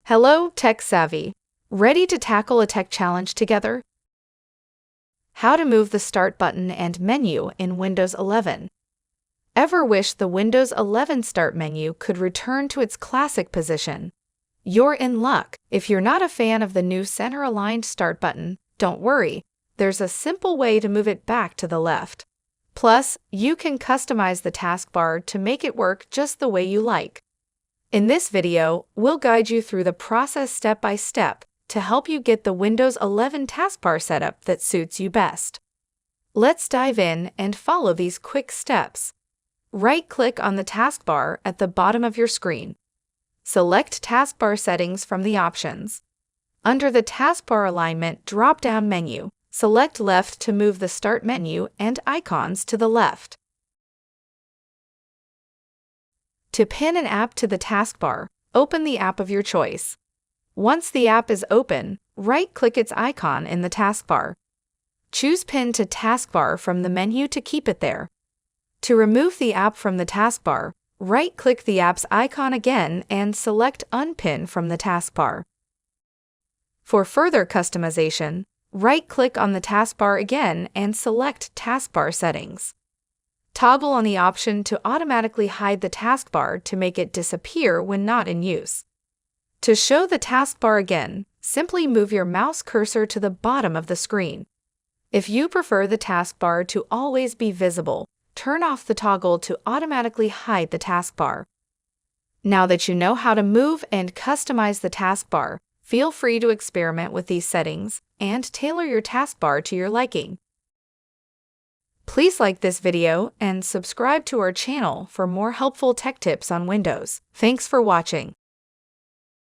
Hello, Tech Savvy. Ready to tackle a tech challenge together? How to move the Start button and menu in Windows 11. Ever wish the Windows 11 Start menu could return to its classic position? You're in luck. If you're not a fan of the new center-aligned Start button, don't worry. There's a simple way to move it back to the left. Plus, you can customize the taskbar to make it work just the way you like. In this video, we'll guide you through the process step by step to help you get the Windows 11 taskbar setup that suits you best. Let's dive in and follow these quick steps. Right-click on the taskbar at the bottom of your screen. Select Taskbar Settings from the options. Under the Taskbar Alignment drop-down menu, select Left to move the Start menu and icons to the left. To pin an app to the taskbar, open the app of your choice. Once the app is open, right-click its icon in the taskbar. Choose Pin to Taskbar from the menu to keep it there. To remove the app from the taskbar, right-click the app's icon again and select Unpin from the taskbar. For further customization, right-click on the taskbar again and select Taskbar Settings. Toggle on the option to automatically hide the taskbar to make it disappear when not in use. To show the taskbar again, simply move your mouse cursor to the bottom of the screen. If you prefer the taskbar to always be visible, turn off the toggle to automatically hide the taskbar. Now that you know how to move and customize the taskbar, feel free to experiment with these settings and tailor your taskbar to your liking. Please like this video and subscribe to our channel for more helpful tech tips on Windows. Thanks for watching.